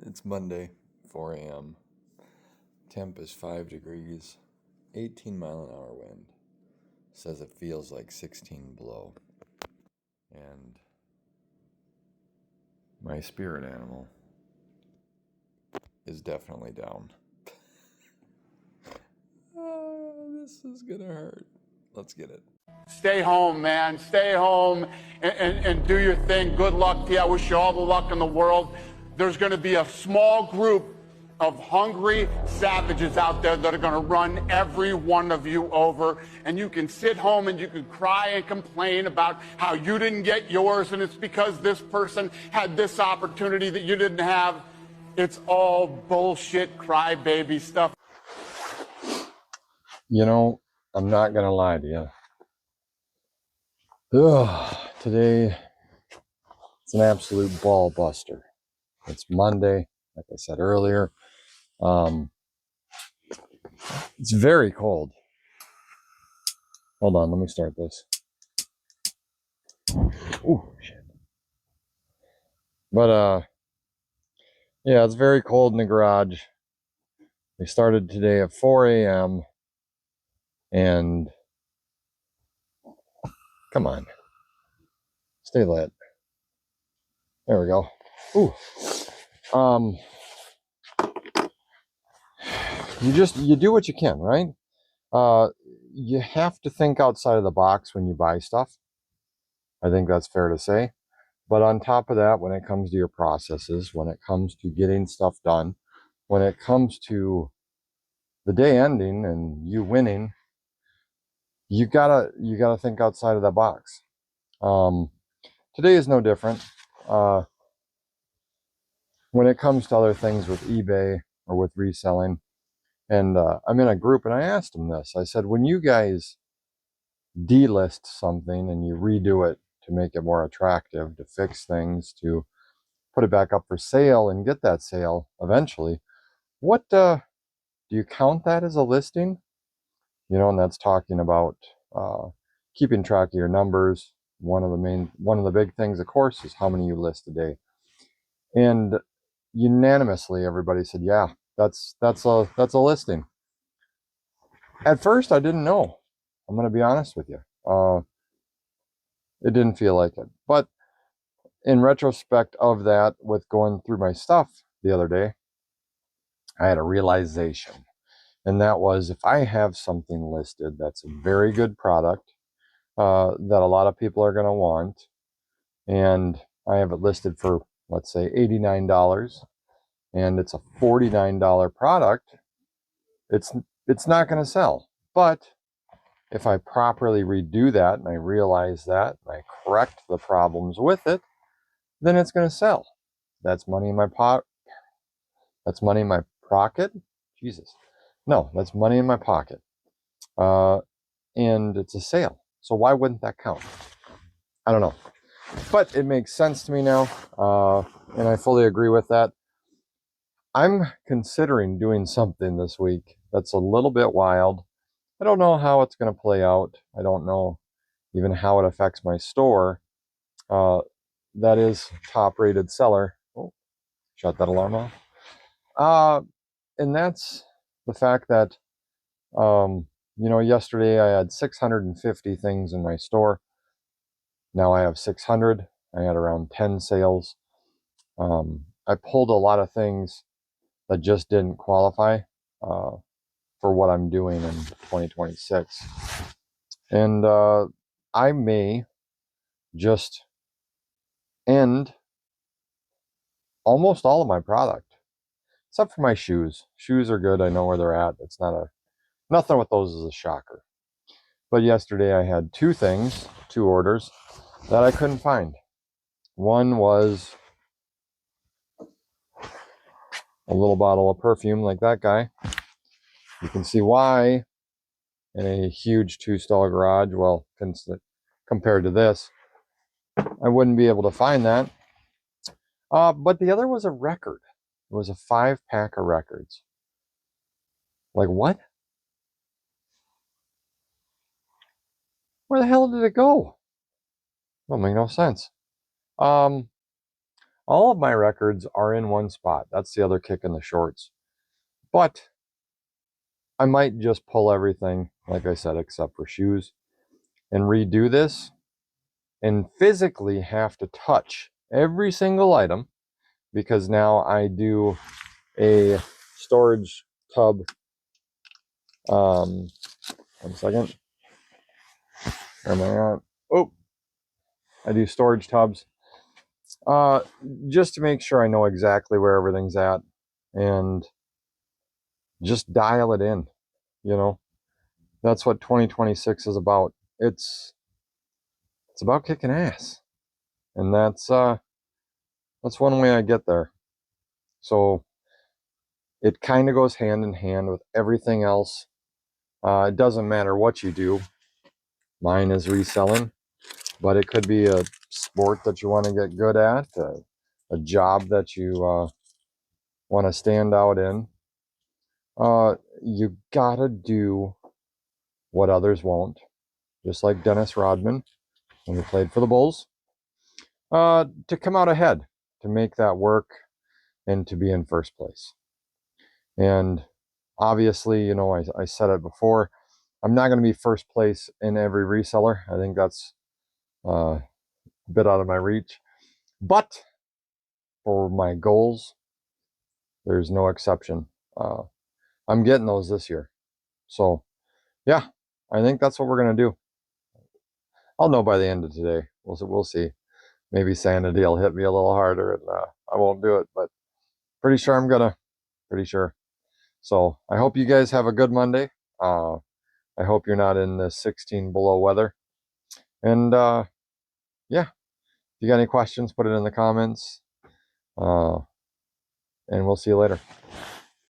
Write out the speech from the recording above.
It's Monday, 4 a.m. Temp is 5 degrees, 18-mile-an-hour wind. Says it feels like 16 below. And my spirit animal is definitely down. This is gonna hurt. Let's get it. Stay home, man. Stay home and do your thing. Good luck to you. I wish you all the luck in the world. There's going to be a small group of hungry savages out there that are going to run every one of you over. And you can sit home and you can cry and complain about how you didn't get yours and it's because this person had this opportunity that you didn't have. It's all bullshit crybaby stuff. You know, I'm not gonna lie to you. Ugh, today it's an absolute ball buster. It's Monday, like I said earlier. It's very cold. Hold on, let me start this. Ooh, shit. But yeah, it's very cold in the garage. We started today at 4 a.m. and come on, stay lit. There we go. Ooh. You do what you can, right? You have to think outside of the box when you buy stuff. I think that's fair to say. But on top of that, when it comes to your processes, when it comes to getting stuff done, when it comes to the day ending and you winning, you gotta think outside of the box. Today is no different. When it comes to other things with eBay or with reselling, and I'm in a group and I asked them this. I said, when you guys delist something and you redo it to make it more attractive, to fix things, to put it back up for sale and get that sale eventually, what do you count that as a listing? You know, and that's talking about keeping track of your numbers. One of the big things, of course, is how many you list a day. And unanimously, everybody said, "Yeah, that's a listing." At first, I didn't know. I'm going to be honest with you. It didn't feel like it, but in retrospect of that, with going through my stuff the other day, I had a realization. And that was, if I have something listed that's a very good product that a lot of people are going to want, and I have it listed for, let's say, $89, and it's a $49 product, it's not going to sell. But if I properly redo that and I realize that and I correct the problems with it, then it's going to sell. That's money in my pot. That's money in my pocket. Jesus. No, that's money in my pocket. And it's a sale. So why wouldn't that count? I don't know. But it makes sense to me now. And I fully agree with that. I'm considering doing something this week that's a little bit wild. I don't know how it's going to play out. I don't know even how it affects my store. That is top rated seller. Oh, shut that alarm off. And that's the fact that, yesterday I had 650 things in my store. Now I have 600. I had around 10 sales. I pulled a lot of things that just didn't qualify for what I'm doing in 2026. And I may just end almost all of my product, except for my shoes. Shoes are good. I know where they're at. It's nothing with those is a shocker. But yesterday I had two orders that I couldn't find. One was a little bottle of perfume like that guy. You can see why in a huge 2-stall garage, well, compared to this, I wouldn't be able to find that. But the other was a record. It was a 5-pack of records. Like, what? Where the hell did it go? Don't make no sense. All of my records are in one spot. That's the other kick in the shorts. But I might just pull everything, like I said, except for shoes, and redo this and physically have to touch every single item because now I do a storage tub. 1 second. Where am I at? Oh, I do storage tubs. Uh, just to make sure I know exactly where everything's at and just dial it in, you know. That's what 2026 is about. It's about kicking ass. And that's one way I get there. So it kind of goes hand in hand with everything else. It doesn't matter what you do. Mine is reselling, but it could be a sport that you want to get good at, a job that you want to stand out in. You gotta do what others won't, just like Dennis Rodman when he played for the Bulls, to come out ahead, to make that work, and to be in first place. And obviously, you know, I said it before, I'm not going to be first place in every reseller. I think that's a bit out of my reach. But for my goals, there's no exception. I'm getting those this year. So, yeah, I think that's what we're going to do. I'll know by the end of today. We'll see. Maybe sanity will hit me a little harder and I won't do it, but pretty sure I'm gonna. Pretty sure. So I hope you guys have a good Monday. I hope you're not in the 16 below weather. And yeah, if you got any questions, put it in the comments. And we'll see you later.